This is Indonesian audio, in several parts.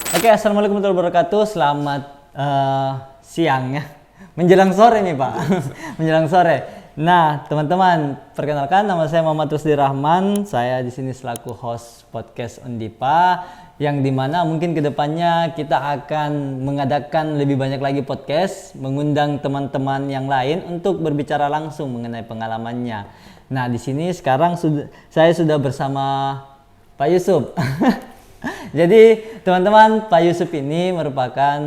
Oke, assalamualaikum warahmatullahi wabarakatuh. Selamat siang ya. Menjelang sore nih Pak. Menjelang sore. Nah, teman-teman, perkenalkan nama saya Muhammad Rusdi Rahman. Saya di sini selaku host podcast Undipa, yang dimana mungkin kedepannya kita akan mengadakan lebih banyak lagi podcast, mengundang teman-teman yang lain untuk berbicara langsung mengenai pengalamannya. Nah, di sini sekarang saya sudah bersama Pak Yusuf. Jadi teman-teman, Pak Yusuf ini merupakan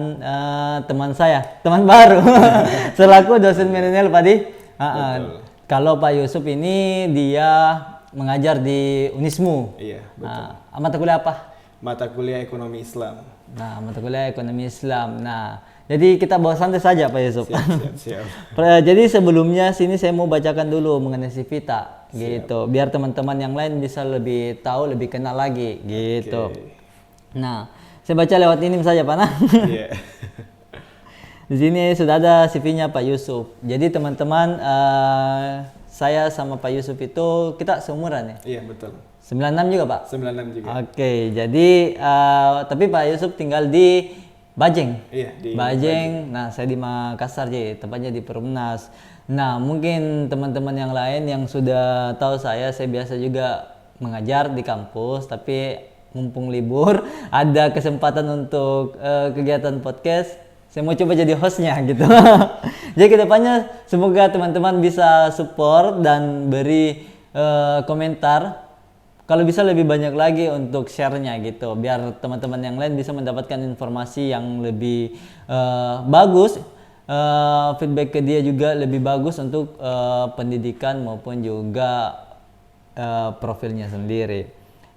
teman saya, teman baru selaku dosen milenial Pak Di. Kalau Pak Yusuf ini dia mengajar di Unismu. Iya, betul. Mata kuliah apa? Mata kuliah ekonomi Islam. Nah, mata kuliah ekonomi Islam. Nah, jadi kita bawa santai saja Pak Yusuf. Siap. Jadi sebelumnya sini saya mau bacakan dulu mengenai si Vita. Gitu, biar teman-teman yang lain bisa lebih tahu, lebih kenal lagi gitu. Okay. Nah, saya baca lewat ini saja Pak. Yeah. Di sini sudah ada CV-nya Pak Yusuf. Jadi teman-teman, saya sama Pak Yusuf itu kita seumuran ya? Iya, betul. 96 juga Pak? 96 juga. Oke, jadi tapi Pak Yusuf tinggal di Bajeng. Iya, di Bajeng. Nah, saya di Makassar, jadi tepatnya di Perumnas. Nah, mungkin teman-teman yang lain yang sudah tahu saya biasa juga mengajar di kampus, tapi mumpung libur, ada kesempatan untuk kegiatan podcast, saya mau coba jadi hostnya gitu. Jadi kedepannya semoga teman-teman bisa support dan beri komentar. Kalau bisa lebih banyak lagi untuk share-nya gitu, biar teman-teman yang lain bisa mendapatkan informasi yang lebih bagus. Feedback ke dia juga lebih bagus untuk pendidikan maupun juga profilnya sendiri.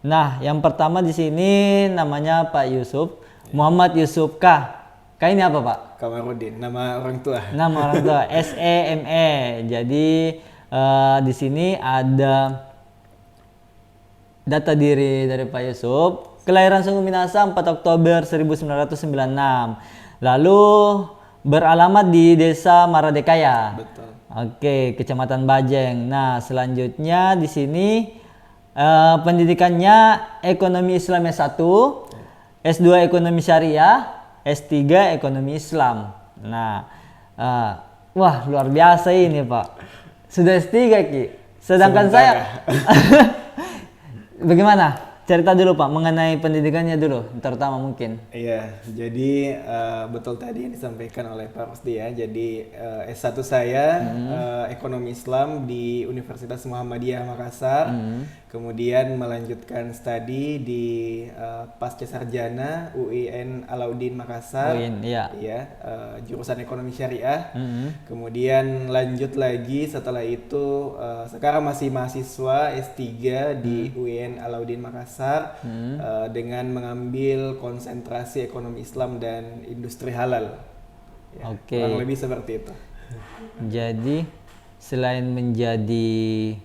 Nah, yang pertama di sini namanya Pak Yusuf, Muhammad Yusuf K. K ini apa Pak? Kamarudin, nama orang tua. Nama orang tua SEME. Jadi di sini ada data diri dari Pak Yusuf. Kelahiran Sungguh Minasa 4 Oktober 1996. Lalu beralamat di Desa Maradekaya. Betul. Oke, Kecamatan Bajeng. Nah, selanjutnya di sini pendidikannya Ekonomi Islam S1, S2 Ekonomi Syariah, S3 Ekonomi Islam. Nah, wah luar biasa ini Pak. Sudah S3 Ki. Sedangkan saya bagaimana? Cerita dulu Pak mengenai pendidikannya dulu, terutama mungkin. Iya, jadi betul tadi yang disampaikan oleh Pak Rusdi ya. Jadi S1 saya Ekonomi Islam di Universitas Muhammadiyah Makassar. Kemudian melanjutkan studi di Pasca Sarjana UIN Alauddin Makassar. UIN, iya. Iya, jurusan Ekonomi Syariah. Kemudian lanjut lagi setelah itu sekarang masih mahasiswa S3 di UIN Alauddin Makassar. Dengan mengambil konsentrasi ekonomi Islam dan industri halal. Ya, Oke. kurang lebih seperti itu. Jadi selain menjadi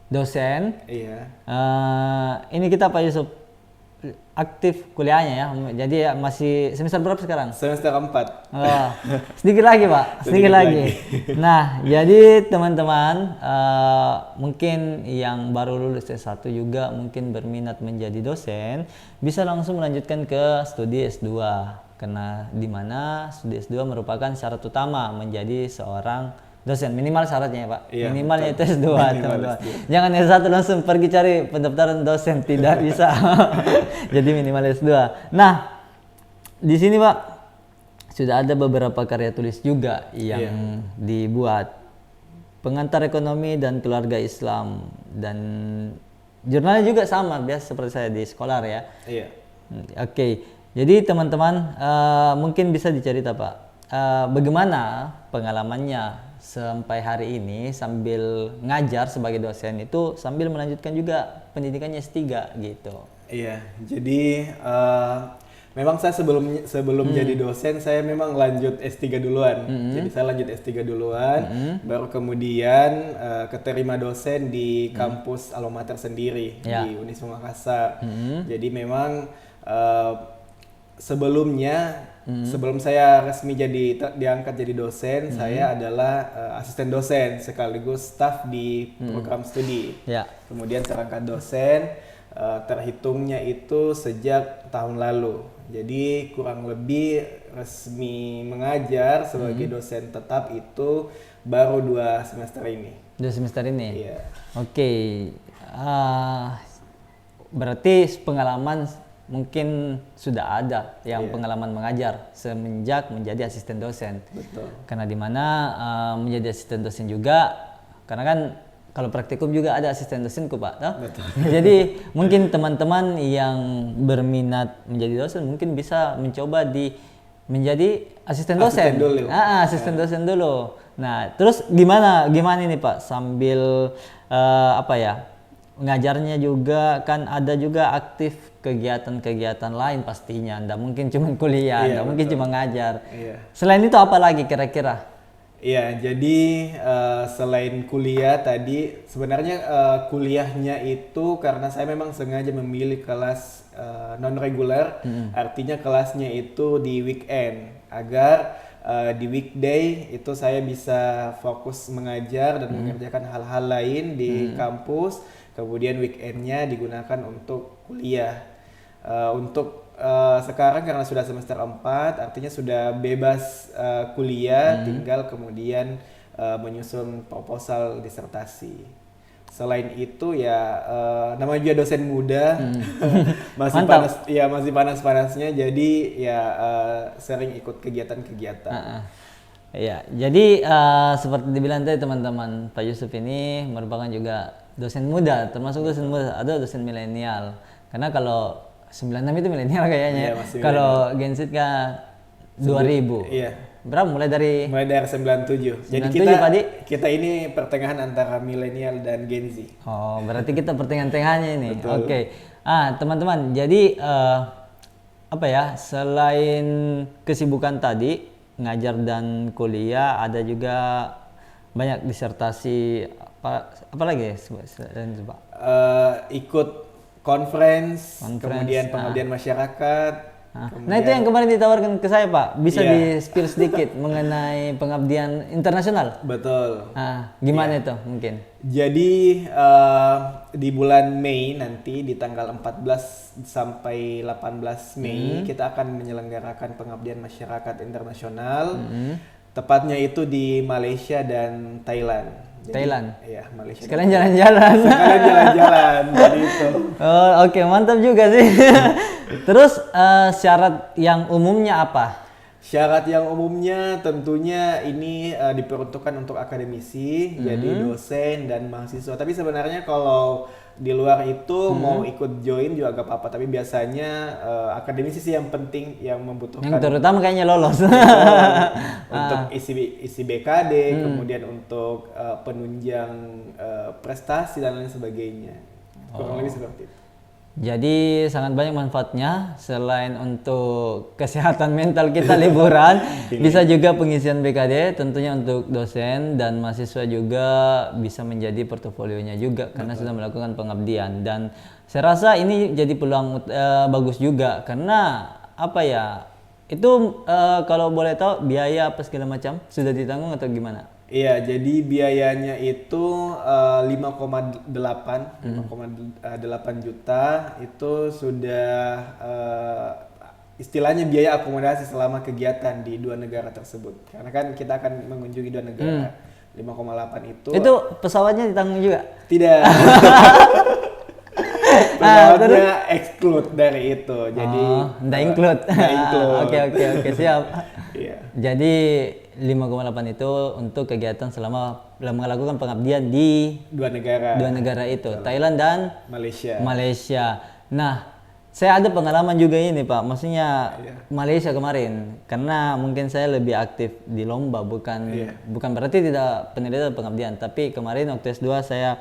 dosen, Iya. ini kita Pak Yusuf aktif kuliahnya ya. Jadi ya masih semester berapa sekarang? Semester 4. Oh, sedikit lagi Pak, sedikit lagi. Nah, jadi teman-teman mungkin yang baru lulus S1 juga mungkin berminat menjadi dosen, bisa langsung melanjutkan ke studi S2. Karena di mana studi S2 merupakan syarat utama menjadi seorang dosen, minimal syaratnya ya Pak. Iya, minimalnya itu S2 Minimal teman-teman. S2. Jangan S1 langsung pergi cari pendaftaran dosen, tidak bisa. Jadi minimal S2. Nah, di sini Pak sudah ada beberapa karya tulis juga yang dibuat. Pengantar Ekonomi dan Keluarga Islam, dan jurnalnya juga sama biasa seperti saya di sekolah ya. Iya. Oke. Jadi teman-teman mungkin bisa dicerita Pak, bagaimana pengalamannya sampai hari ini sambil ngajar sebagai dosen itu sambil melanjutkan juga pendidikannya S3 gitu. Iya, jadi memang saya sebelum jadi dosen saya memang lanjut S3 duluan. Jadi saya lanjut S3 duluan, baru kemudian keterima dosen di kampus alma mater sendiri di Unismu Makassar. Jadi memang sebelumnya sebelum saya resmi diangkat jadi dosen, saya adalah asisten dosen sekaligus staf di program studi. Kemudian terangkat dosen, terhitungnya itu sejak tahun lalu. Jadi kurang lebih resmi mengajar sebagai dosen tetap itu baru 2 semester ini. 2 semester ini. Iya. Oke. Berarti pengalaman mungkin sudah ada yang pengalaman mengajar semenjak menjadi asisten dosen. Betul. Karena di mana menjadi asisten dosen juga, karena kan kalau praktikum juga ada asisten dosenku Pak, toh? Betul. Jadi mungkin teman-teman yang berminat menjadi dosen mungkin bisa mencoba menjadi asisten dosen. Asisten dulu. Asisten dosen dulu. Nah, terus gimana ini Pak sambil ngajarnya juga kan ada juga aktif kegiatan-kegiatan lain pastinya. Nggak mungkin cuma kuliah, nggak mungkin cuma ngajar. Iya. Selain itu apa lagi kira-kira? Iya, jadi selain kuliah tadi, sebenarnya kuliahnya itu karena saya memang sengaja memilih kelas non reguler, artinya kelasnya itu di weekend agar di weekday itu saya bisa fokus mengajar dan mengerjakan hal-hal lain di kampus. Kemudian weekendnya digunakan untuk kuliah. Untuk sekarang karena sudah semester 4, artinya sudah bebas kuliah, tinggal kemudian menyusun proposal disertasi. Selain itu ya namanya juga dosen muda, masih masih panas-panasnya, jadi ya sering ikut kegiatan-kegiatan. Ya, jadi seperti dibilang tadi teman-teman, Pak Yusuf ini merupakan juga dosen muda, termasuk dosen muda, ada dosen milenial. Karena kalau 96 itu milenial kayaknya. Iya, kalau Gen Z kan 2000. Iya. Berapa? Mulai dari 97. Jadi 97, kita ini pertengahan antara milenial dan Gen Z. Oh, berarti kita pertengahan-tengahnya ini. Oke. Teman-teman, jadi selain kesibukan tadi ngajar dan kuliah, ada juga banyak disertasi apa lagi Pak? Ikut conference, kemudian pengabdian masyarakat. Nah itu yang kemarin ditawarkan ke saya Pak, bisa di-spill sedikit mengenai pengabdian internasional? Betul. Gimana itu mungkin? Jadi di bulan Mei nanti di tanggal 14 sampai 18 Mei kita akan menyelenggarakan pengabdian masyarakat internasional. Tepatnya itu di Malaysia dan Thailand. Thailand? Iya, Malaysia. Sekalian jalan-jalan. Jadi itu. Oh, oke, mantap juga sih. Terus syarat yang umumnya apa? Syarat yang umumnya tentunya ini diperuntukkan untuk akademisi, jadi dosen dan mahasiswa. Tapi sebenarnya kalau di luar itu mau ikut join juga gak apa-apa. Tapi biasanya akademisi sih yang penting, yang membutuhkan. Yang terutama kayaknya lolos. Untuk isi BKD, kemudian untuk penunjang prestasi dan lain sebagainya. Kurang lebih seperti itu. Jadi sangat banyak manfaatnya, selain untuk kesehatan mental kita liburan, bisa juga pengisian BKD, tentunya untuk dosen dan mahasiswa juga bisa menjadi portofolionya juga karena sudah melakukan pengabdian. Dan saya rasa ini jadi peluang bagus juga karena itu kalau boleh tahu biaya apa segala macam sudah ditanggung atau gimana? Iya, jadi biayanya itu 5,8 juta itu sudah istilahnya biaya akomodasi selama kegiatan di 2 negara tersebut. Karena kan kita akan mengunjungi 2 negara. 5,8 itu. Itu pesawatnya ditanggung juga? Tidak. Pesawatnya exclude dari itu. Jadi nggak include. Oke, siap. Iya. Jadi 5,8 itu untuk kegiatan selama melakukan pengabdian di 2 negara. 2 negara itu, Thailand dan Malaysia. Nah, saya ada pengalaman juga ini Pak, maksudnya Malaysia kemarin, karena mungkin saya lebih aktif di lomba, bukan berarti tidak penelitian pengabdian, tapi kemarin waktu S2 saya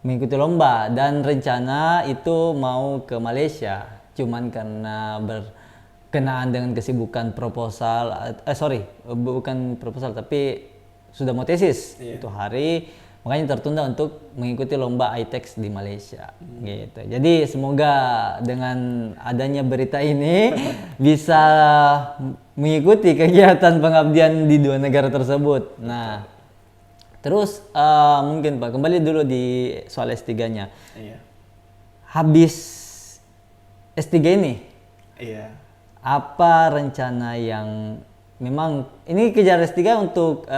mengikuti lomba dan rencana itu mau ke Malaysia, cuman karena berkenaan dengan kesibukan proposal, bukan proposal tapi sudah mau tesis itu hari, makanya tertunda untuk mengikuti lomba ITEX di Malaysia gitu. Jadi semoga dengan adanya berita ini bisa mengikuti kegiatan pengabdian di 2 negara tersebut. Nah, terus mungkin Pak kembali dulu di soal S3-nya. Iya. Habis S3 ini, apa rencana yang memang ini kejar S3 untuk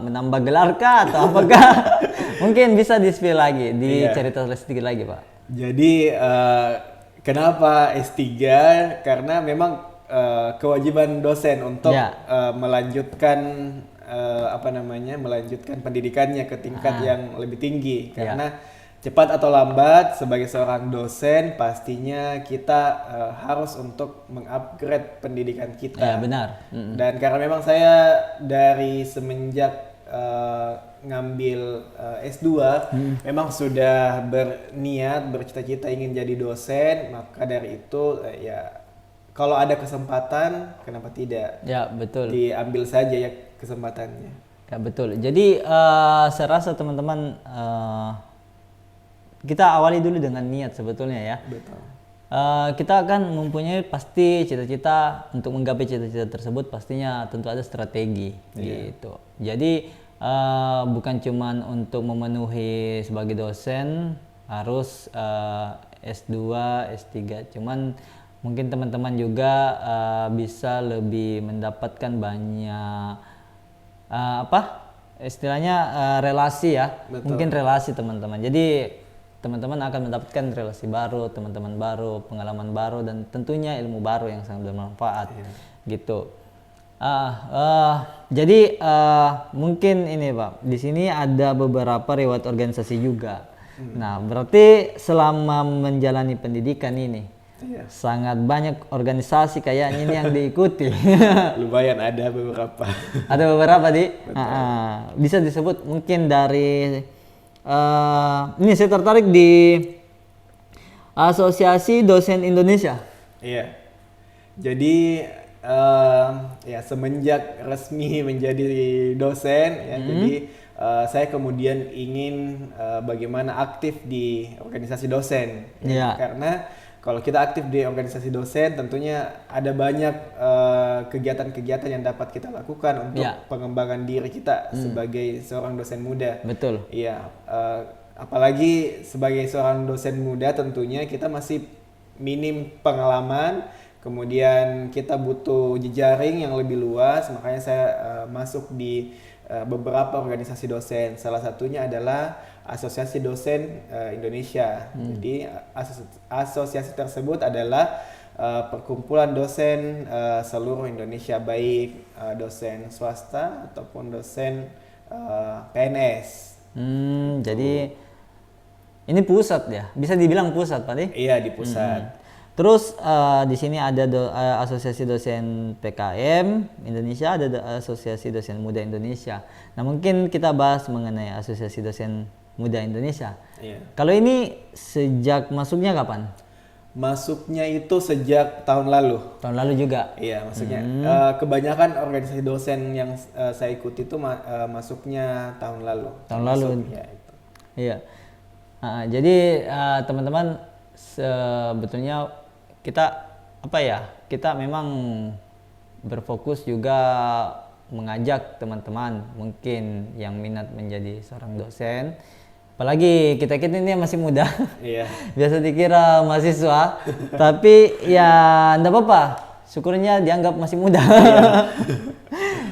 menambah gelar kah atau apakah? Mungkin bisa di-spill lagi, dicerita sedikit lagi, Pak. Jadi kenapa S3? Karena memang kewajiban dosen untuk melanjutkan melanjutkan pendidikannya ke tingkat yang lebih tinggi. Karena cepat atau lambat sebagai seorang dosen pastinya kita harus untuk mengupgrade pendidikan kita. Benar. Dan karena memang saya dari semenjak ngambil S2 memang sudah berniat bercita-cita ingin jadi dosen, maka dari itu ya kalau ada kesempatan kenapa tidak? Ya, betul. Diambil saja ya kesempatannya. Ya, betul. Jadi saya rasa teman-teman kita awali dulu dengan niat sebetulnya ya. Betul. Kita akan mempunyai pasti cita-cita, untuk menggapai cita-cita tersebut pastinya tentu ada strategi gitu. Jadi bukan cuman untuk memenuhi sebagai dosen harus S2, S3, cuman mungkin teman-teman juga bisa lebih mendapatkan banyak istilahnya relasi ya. Betul. Mungkin relasi teman-teman. Jadi teman-teman akan mendapatkan relasi baru, teman-teman baru, pengalaman baru, dan tentunya ilmu baru yang sangat bermanfaat gitu. Jadi mungkin ini Pak, di sini ada beberapa riwayat organisasi juga. Nah, berarti selama menjalani pendidikan ini sangat banyak organisasi kayaknya ini yang diikuti. Lumayan ada beberapa. Ada beberapa bisa disebut mungkin dari ini saya tertarik di Asosiasi Dosen Indonesia. Iya. Jadi ya semenjak resmi menjadi dosen ya, jadi saya kemudian ingin bagaimana aktif di organisasi dosen. Karena kalau kita aktif di organisasi dosen tentunya ada banyak kegiatan-kegiatan yang dapat kita lakukan untuk pengembangan diri kita sebagai seorang dosen muda. Betul. Iya, apalagi sebagai seorang dosen muda tentunya kita masih minim pengalaman, kemudian kita butuh jejaring yang lebih luas, makanya saya masuk di beberapa organisasi dosen. Salah satunya adalah Asosiasi Dosen Indonesia. Jadi asosiasi tersebut adalah perkumpulan dosen seluruh Indonesia, baik dosen swasta ataupun dosen PNS. Jadi ini pusat ya, bisa dibilang pusat Pak? Iya, di pusat. Terus di sini ada Asosiasi Dosen PKM Indonesia, ada Asosiasi Dosen Muda Indonesia. Nah, mungkin kita bahas mengenai Asosiasi Dosen Muda Indonesia. Kalau ini sejak masuknya kapan? Masuknya itu sejak tahun lalu. Tahun lalu juga? Iya, maksudnya kebanyakan organisasi dosen yang saya ikuti itu masuknya tahun lalu. Tahun lalu? Iya. Jadi teman-teman sebetulnya kita memang berfokus juga mengajak teman-teman mungkin yang minat menjadi seorang dosen, apalagi kita ini masih muda. Biasa dikira mahasiswa tapi ya enggak apa-apa, syukurnya dianggap masih muda.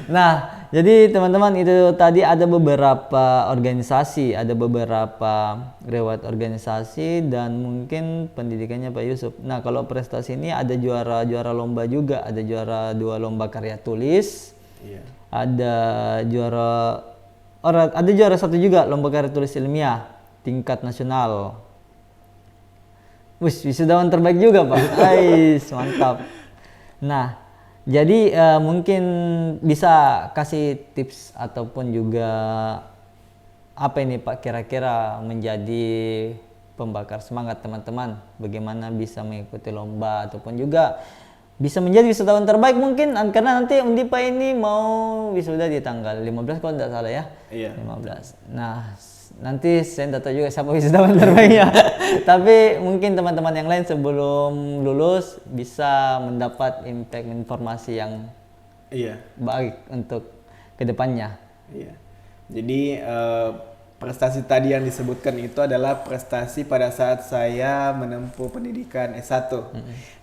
Nah, jadi teman-teman itu tadi ada beberapa organisasi, ada beberapa riwayat organisasi dan mungkin pendidikannya Pak Yusuf. Nah, kalau prestasi ini ada juara lomba juga, ada juara 2 lomba karya tulis. Ada juara 1 juga lomba karya tulis ilmiah tingkat nasional. Wisudawan terbaik juga Pak. Mantap. Nah, jadi mungkin bisa kasih tips ataupun juga apa ini Pak kira-kira menjadi pembakar semangat teman-teman bagaimana bisa mengikuti lomba ataupun juga bisa menjadi wisudawan terbaik mungkin, karena nanti Undipa ini mau wisuda di tanggal 15 kalau tidak salah ya. 15. Nah, nanti saya tidak tahu juga siapa wisudawan terbaiknya. Tapi mungkin teman-teman yang lain sebelum lulus bisa mendapat impact informasi yang baik untuk kedepannya. Jadi prestasi tadi yang disebutkan itu adalah prestasi pada saat saya menempuh pendidikan S1.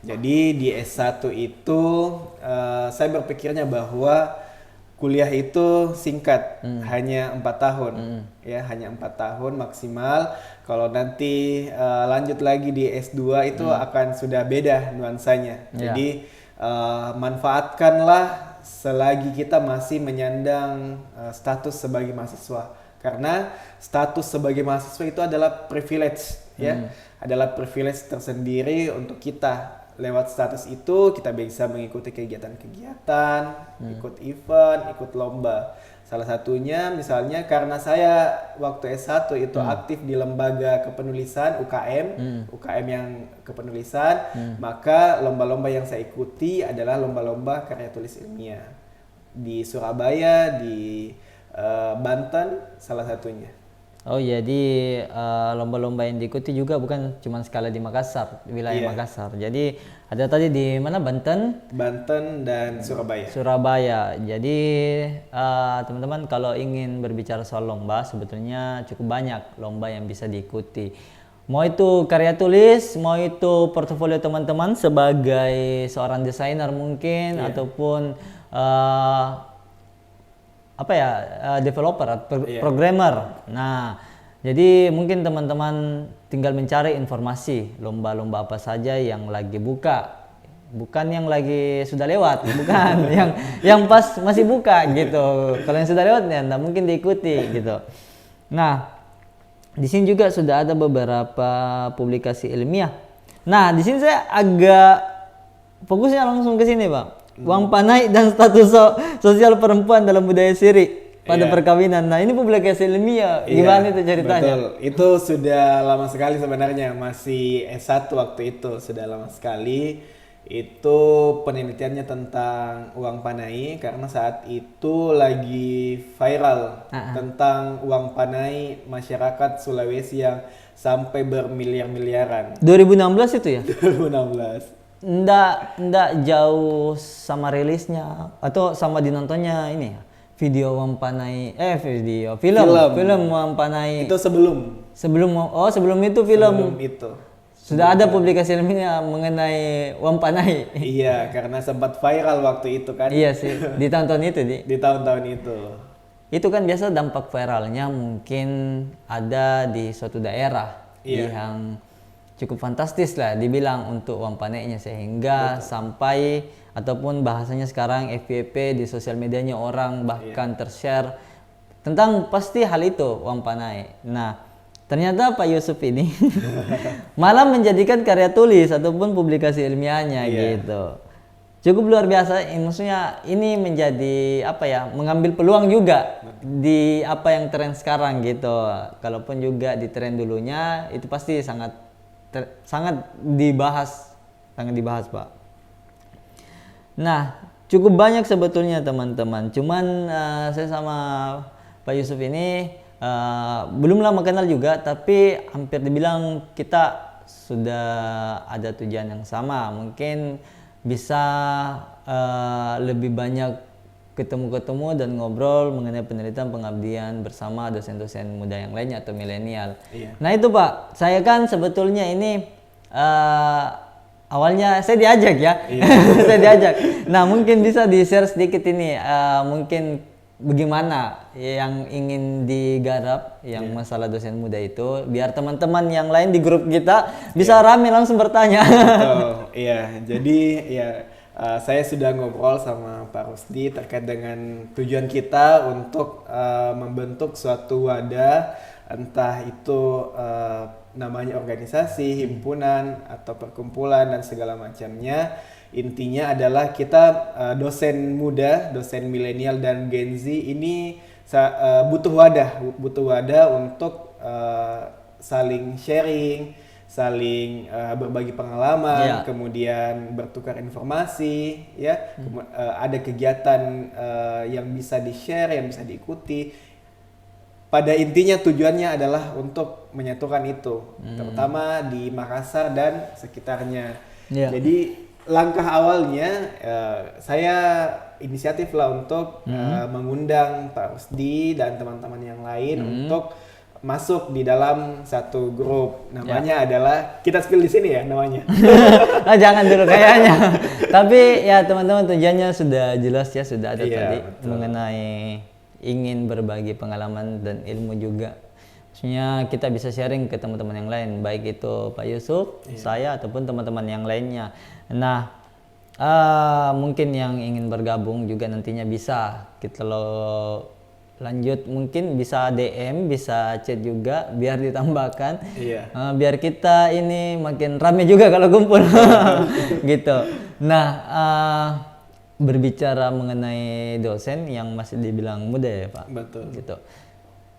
Jadi di S1 itu saya berpikirnya bahwa kuliah itu singkat, hanya 4 tahun, ya hanya 4 tahun maksimal. Kalau nanti lanjut lagi di S2 itu akan sudah beda nuansanya. Jadi manfaatkanlah selagi kita masih menyandang status sebagai mahasiswa, karena status sebagai mahasiswa itu adalah privilege, ya, adalah privilege tersendiri untuk kita. Lewat status itu kita bisa mengikuti kegiatan-kegiatan, ikut event, ikut lomba. Salah satunya misalnya karena saya waktu S1 itu aktif di lembaga kepenulisan UKM yang kepenulisan, maka lomba-lomba yang saya ikuti adalah lomba-lomba karya tulis ilmiah di Surabaya, di Banten salah satunya. Oh, jadi lomba-lomba yang diikuti juga bukan cuma skala di Makassar, wilayah Makassar. Jadi ada tadi di mana, Banten dan Surabaya. Surabaya. Jadi teman-teman kalau ingin berbicara soal lomba, sebetulnya cukup banyak lomba yang bisa diikuti. Mau itu karya tulis, mau itu portofolio teman-teman sebagai seorang desainer mungkin, ataupun developer atau programmer. Nah, jadi mungkin teman-teman tinggal mencari informasi lomba-lomba apa saja yang lagi buka, bukan yang lagi sudah lewat, bukan yang pas masih buka gitu. Kalau yang sudah lewat ya nggak mungkin diikuti gitu. Nah, di sini juga sudah ada beberapa publikasi ilmiah. Nah, di sini saya agak fokusnya langsung ke sini, Pak. Uang panai dan status sosial perempuan dalam budaya Siri pada perkawinan. Nah, ini publikasi ilmiah. Gimana itu ceritanya? Betul. Itu sudah lama sekali sebenarnya, masih S1 waktu itu, sudah lama sekali. Itu penelitiannya tentang uang panai karena saat itu lagi viral tentang uang panai masyarakat Sulawesi yang sampai bermiliar-miliaran. 2016 itu ya? 2016. Nggak jauh sama rilisnya atau sama dinontonnya ini ya, video Wampanai film Wampanai itu sebelum itu film itu sudah ada publikasi ilmiah mengenai Wampanai. Iya, karena sempat viral waktu itu kan. Iya sih, di tahun-tahun itu di tahun-tahun itu kan biasa dampak viralnya mungkin ada di suatu daerah yang cukup fantastis lah dibilang untuk uang panainya, sehingga sampai ataupun bahasanya sekarang FYP di sosial medianya orang bahkan tershare tentang pasti hal itu uang panai. Nah, ternyata Pak Yusuf ini malah menjadikan karya tulis ataupun publikasi ilmiahnya gitu. Cukup luar biasa, maksudnya ini menjadi mengambil peluang juga di apa yang tren sekarang gitu. Kalaupun juga di tren dulunya itu pasti sangat dibahas Pak. Nah, cukup banyak sebetulnya teman-teman. Cuman saya sama Pak Yusuf ini belum lama kenal juga, tapi hampir dibilang kita sudah ada tujuan yang sama. Mungkin bisa lebih banyak ketemu dan ngobrol mengenai penelitian pengabdian bersama dosen-dosen muda yang lainnya atau milenial. Nah itu Pak, saya kan sebetulnya ini awalnya saya diajak ya, saya diajak. Nah mungkin bisa di-share sedikit ini, mungkin bagaimana yang ingin digarap yang masalah dosen muda itu, biar teman-teman yang lain di grup kita bisa rame langsung bertanya. Jadi saya sudah ngobrol sama Pak Rusdi terkait dengan tujuan kita untuk membentuk suatu wadah, entah itu namanya organisasi, himpunan, atau perkumpulan dan segala macamnya. Intinya adalah kita dosen muda, dosen milenial dan Gen Z ini butuh wadah untuk saling sharing, saling berbagi pengalaman, kemudian bertukar informasi, ada kegiatan yang bisa di-share, yang bisa diikuti. Pada intinya tujuannya adalah untuk menyatukan itu, terutama di Makassar dan sekitarnya. Jadi langkah awalnya saya inisiatif lah untuk mengundang Pak Rusdi dan teman-teman yang lain untuk masuk di dalam satu grup. Namanya adalah, kita spill di sini ya namanya. Ah, jangan dulu kayaknya. Tapi ya teman-teman, tujuannya sudah jelas ya, sudah ada Iya, tadi betul. mengenai ingin berbagi pengalaman dan ilmu juga. Maksudnya kita bisa sharing ke teman-teman yang lain, baik itu Pak Yusuf, saya ataupun teman-teman yang lainnya. Nah, mungkin yang ingin bergabung juga nantinya bisa kita lo lanjut, mungkin bisa DM, bisa chat juga biar ditambahkan. Iya. Biar kita ini makin rame juga kalau kumpul gitu. Nah, berbicara mengenai dosen yang masih dibilang muda ya Pak, Betul. gitu.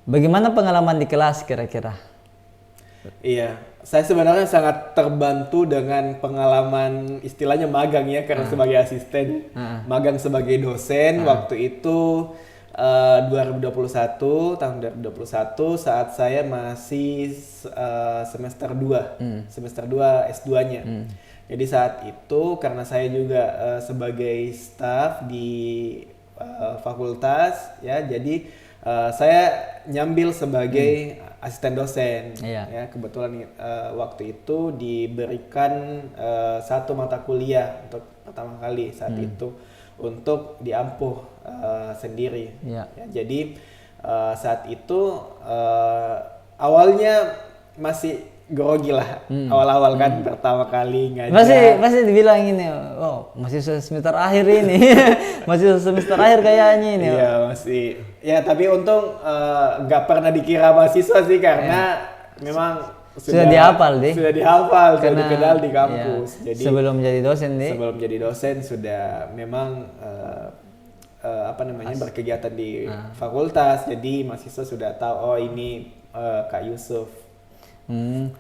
Bagaimana pengalaman di kelas kira-kira? Iya, saya sebenarnya sangat terbantu dengan pengalaman istilahnya magang ya, karena sebagai asisten, magang sebagai dosen waktu itu 2021, tahun 2021 saat saya masih semester 2, semester 2 S2-nya. Jadi saat itu karena saya juga sebagai staf di fakultas ya, jadi saya nyambil sebagai asisten dosen. Iya. Ya, kebetulan waktu itu diberikan satu mata kuliah untuk pertama kali saat itu untuk diampuh sendiri. Iya. Ya, jadi saat itu awalnya masih grogi lah, awal-awal kan pertama kali ngajar. Masih dibilang ini, oh masih semester akhir ini, masih semester akhir kayaknya ini. Iya masih, ya tapi untung nggak pernah dikira mahasiswa sih, karena memang Sudah dihafal deh. sudah dihafal, sudah Karena, dikenal di kampus. ya, Jadi sebelum jadi dosen deh. sebelum jadi dosen sudah memang berkegiatan di fakultas, jadi mahasiswa sudah tahu, oh ini Kak Yusuf.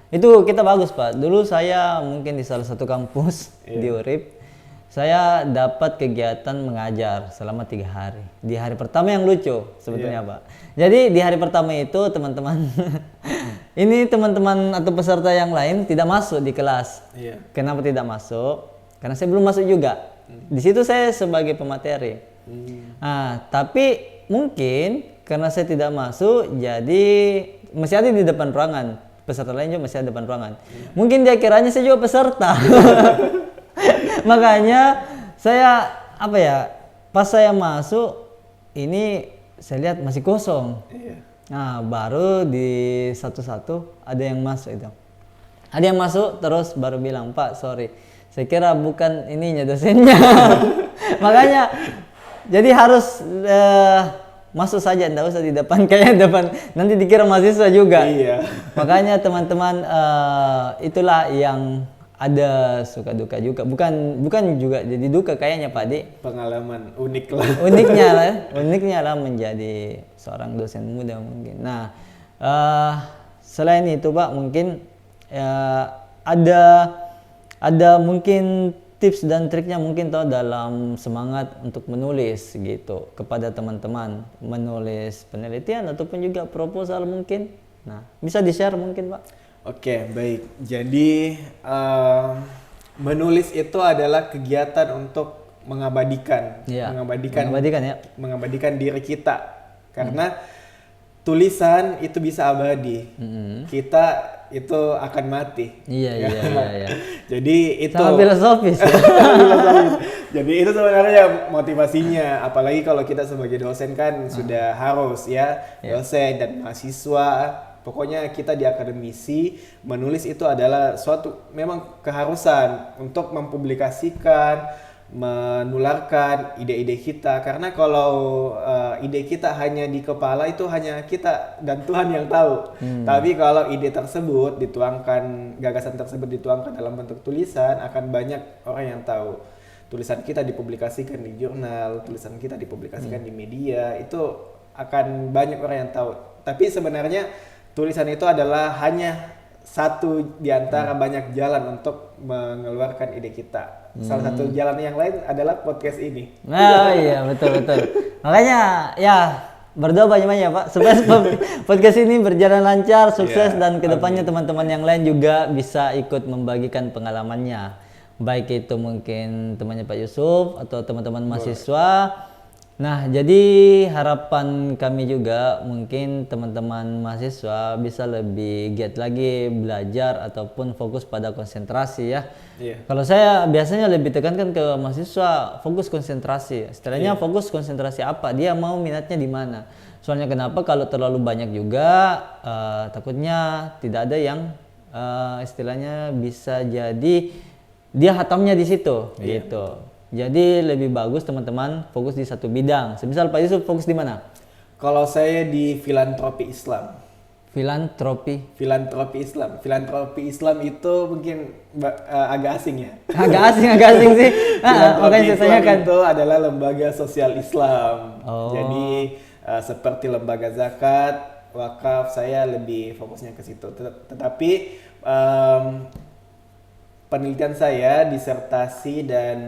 Itu kita bagus Pak. Dulu saya mungkin di salah satu kampus di URIP, saya dapat kegiatan mengajar selama 3 hari. Di hari pertama yang lucu sebetulnya Pak. Jadi di hari pertama itu teman-teman, ini teman-teman atau peserta yang lain tidak masuk di kelas. Iya. Kenapa tidak masuk? Karena saya belum masuk juga. Di situ saya sebagai pemateri. Tapi mungkin karena saya tidak masuk, jadi masih ada di depan ruangan. Peserta lain juga masih ada depan ruangan. Mungkin dia kiranya saya juga peserta. Makanya saya pas saya masuk ini saya lihat masih kosong. Iya. Nah, baru di satu-satu ada yang masuk itu. Ada yang masuk terus baru bilang, "Pak, sorry. Saya kira bukan ininya dosennya." Makanya jadi harus masuk saja, enggak usah di depan, kayak depan nanti dikira mahasiswa juga. Iya. Makanya teman-teman, itulah yang ada suka duka juga. Bukan juga jadi duka kayaknya Pak Di. Pengalaman unik lah. Uniknya lah menjadi seorang dosen muda mungkin. Nah, selain itu Pak, mungkin ada mungkin tips dan triknya mungkin toh dalam semangat untuk menulis gitu kepada teman-teman, menulis penelitian ataupun juga proposal mungkin. Nah, bisa di-share mungkin Pak. Oke, baik. Jadi menulis itu adalah kegiatan untuk mengabadikan, Iya, mengabadikan ya. mengabadikan diri kita. Karena tulisan itu bisa abadi. Kita itu akan mati. Iya. Jadi itu Sangat filosofis. filosofis. Jadi itu sebenarnya motivasinya, apalagi kalau kita sebagai dosen kan sudah harus ya, dosen dan mahasiswa, pokoknya kita di akademisi, menulis itu adalah suatu memang keharusan untuk mempublikasikan, menularkan ide-ide kita, karena kalau ide kita hanya di kepala itu hanya kita dan Tuhan yang tahu. Tapi kalau ide tersebut dituangkan, gagasan tersebut dituangkan dalam bentuk tulisan, akan banyak orang yang tahu. Tulisan kita dipublikasikan di jurnal, tulisan kita dipublikasikan di media, itu akan banyak orang yang tahu. Tapi sebenarnya tulisan itu adalah hanya satu di antara banyak jalan untuk mengeluarkan ide kita. Salah satu jalan yang lain adalah podcast ini. Nah, iya betul. Makanya ya berdoa banyak-banyak Pak supaya podcast ini berjalan lancar, sukses, dan kedepannya teman-teman yang lain juga bisa ikut membagikan pengalamannya. Baik itu mungkin temannya Pak Yusuf atau teman-teman mahasiswa Nah, jadi harapan kami juga mungkin teman-teman mahasiswa bisa lebih giat lagi belajar ataupun fokus pada konsentrasi ya. Iya. Kalau saya biasanya lebih tekankan ke mahasiswa fokus konsentrasi. Istilahnya fokus konsentrasi apa? Dia mau minatnya di mana? Soalnya kenapa kalau terlalu banyak juga takutnya tidak ada yang istilahnya bisa jadi dia hatamnya di situ gitu. Jadi lebih bagus teman-teman fokus di satu bidang. Semisal Pak Yusuf fokus di mana? Kalau saya di filantropi Islam. Filantropi. Filantropi Islam. Filantropi Islam itu mungkin agak asing ya. Agak asing sih. Filantropi Makanya saya Islam tanyakan. itu adalah lembaga sosial Islam. Oh. Jadi seperti lembaga zakat, wakaf, saya lebih fokusnya ke situ. Tetapi penelitian saya, disertasi dan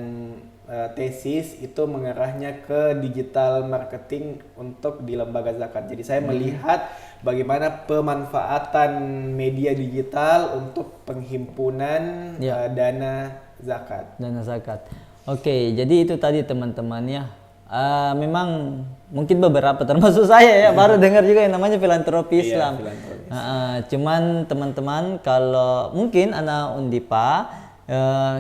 tesis itu mengarahnya ke digital marketing untuk di lembaga zakat. Jadi saya melihat bagaimana pemanfaatan media digital untuk penghimpunan dana zakat. Dana zakat. Oke, jadi itu tadi teman-temannya. Memang mungkin beberapa termasuk saya ya baru dengar juga yang namanya filantropi Islam. Filantropi. Cuman teman-teman kalau mungkin anak Undipa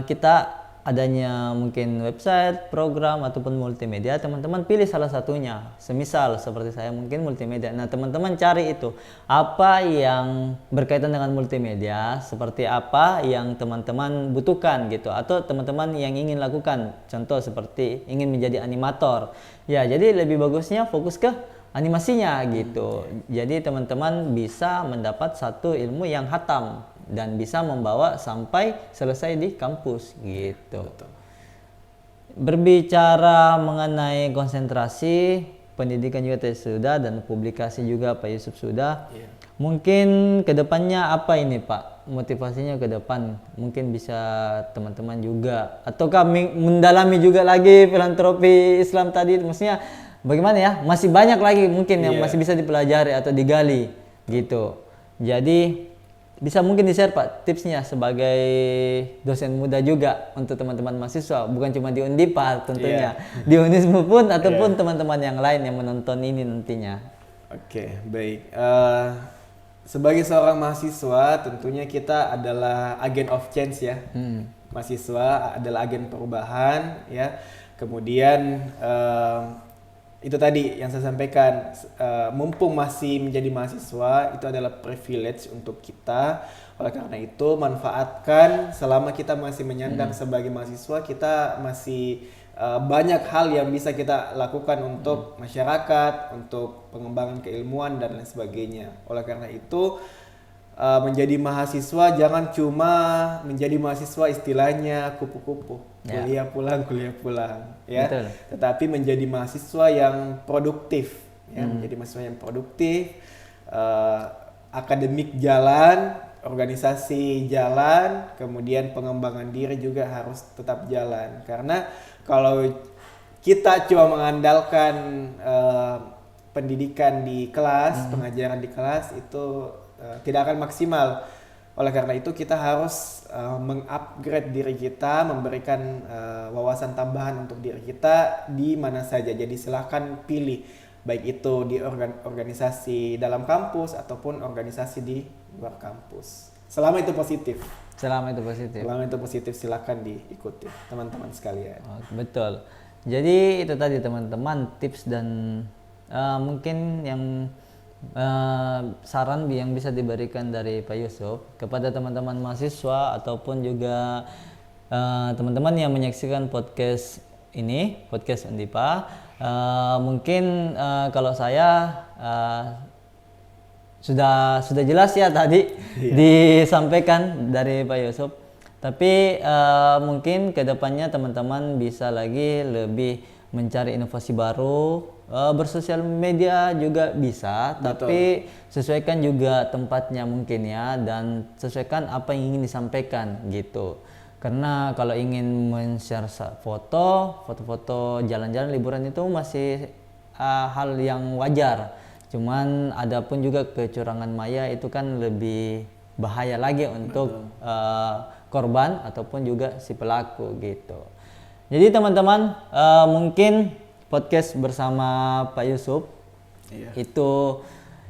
kita adanya mungkin website, program ataupun multimedia, teman-teman pilih salah satunya. Semisal seperti saya mungkin multimedia. Nah, teman-teman cari itu apa yang berkaitan dengan multimedia, seperti apa yang teman-teman butuhkan gitu atau teman-teman yang ingin lakukan. Contoh seperti ingin menjadi animator. Ya, jadi lebih bagusnya fokus ke animasinya gitu. Jadi teman-teman bisa mendapat satu ilmu yang hatam dan bisa membawa sampai selesai di kampus gitu. Betul. Berbicara mengenai konsentrasi, pendidikan juga tadi sudah dan publikasi juga Pak Yusuf sudah. Mungkin kedepannya apa ini Pak? Motivasinya ke depan mungkin bisa teman-teman juga ataukah mendalami juga lagi filantropi Islam tadi, maksudnya bagaimana ya? Masih banyak lagi mungkin yang masih bisa dipelajari atau digali gitu. Jadi bisa mungkin di-share Pak tipsnya sebagai dosen muda juga untuk teman-teman mahasiswa, bukan cuma di Undipa tentunya, di Unismu pun ataupun teman-teman yang lain yang menonton ini nantinya. Oke, baik. Sebagai seorang mahasiswa tentunya kita adalah agent of change ya. Mahasiswa adalah agen perubahan ya. Kemudian itu tadi yang saya sampaikan, mumpung masih menjadi mahasiswa itu adalah privilege untuk kita. Oleh karena itu manfaatkan selama kita masih menyandang sebagai mahasiswa, kita masih banyak hal yang bisa kita lakukan untuk masyarakat, untuk pengembangan keilmuan dan lain sebagainya. Oleh karena itu menjadi mahasiswa jangan cuma menjadi mahasiswa istilahnya kupu-kupu, kuliah pulang ya. Betul. Tetapi menjadi mahasiswa yang produktif ya, menjadi mahasiswa yang produktif, akademik jalan, organisasi jalan, kemudian pengembangan diri juga harus tetap jalan. Karena kalau kita cuma mengandalkan pendidikan di kelas, pengajaran di kelas itu tidak akan maksimal. Oleh karena itu kita harus mengupgrade diri kita, memberikan wawasan tambahan untuk diri kita di mana saja. Jadi silahkan pilih, baik itu di organisasi dalam kampus ataupun organisasi di luar kampus. Selama itu positif. Selama itu positif silahkan diikuti teman-teman sekalian. Betul. Jadi itu tadi teman-teman tips dan mungkin yang saran yang bisa diberikan dari Pak Yusuf kepada teman-teman mahasiswa ataupun juga teman-teman yang menyaksikan podcast ini, podcast Undipa. Mungkin kalau saya sudah jelas ya tadi disampaikan dari Pak Yusuf. Tapi mungkin kedepannya teman-teman bisa lagi lebih mencari inovasi baru, bersosial media juga bisa. Betul. Tapi sesuaikan juga tempatnya mungkin ya, dan sesuaikan apa yang ingin disampaikan gitu. Karena kalau ingin men-share foto-foto jalan-jalan liburan itu masih hal yang wajar. Cuman ada pun juga kecurangan maya itu kan lebih bahaya lagi untuk korban ataupun juga si pelaku gitu. Jadi teman-teman mungkin podcast bersama Pak Yusuf. Iya.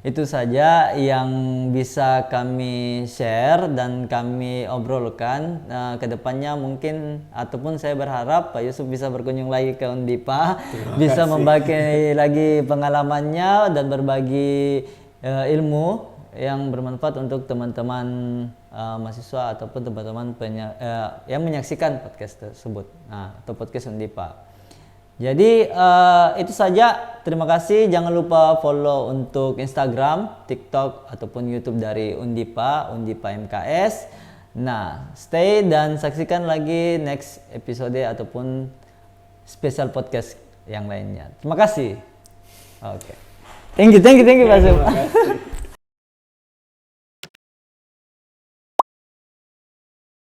Itu saja yang bisa kami share dan kami obrolkan. Ke depannya mungkin ataupun saya berharap Pak Yusuf bisa berkunjung lagi ke Undipa, bisa membagi lagi pengalamannya dan berbagi ilmu yang bermanfaat untuk teman-teman mahasiswa ataupun teman-teman yang menyaksikan podcast tersebut, atau podcast Undipa. Jadi itu saja. Terima kasih. Jangan lupa follow untuk Instagram, TikTok ataupun YouTube dari Undipa MKS. Nah, stay dan saksikan lagi next episode ataupun special podcast yang lainnya. Terima kasih. Oke. Thank you Pak Yusuf. Terima kasih.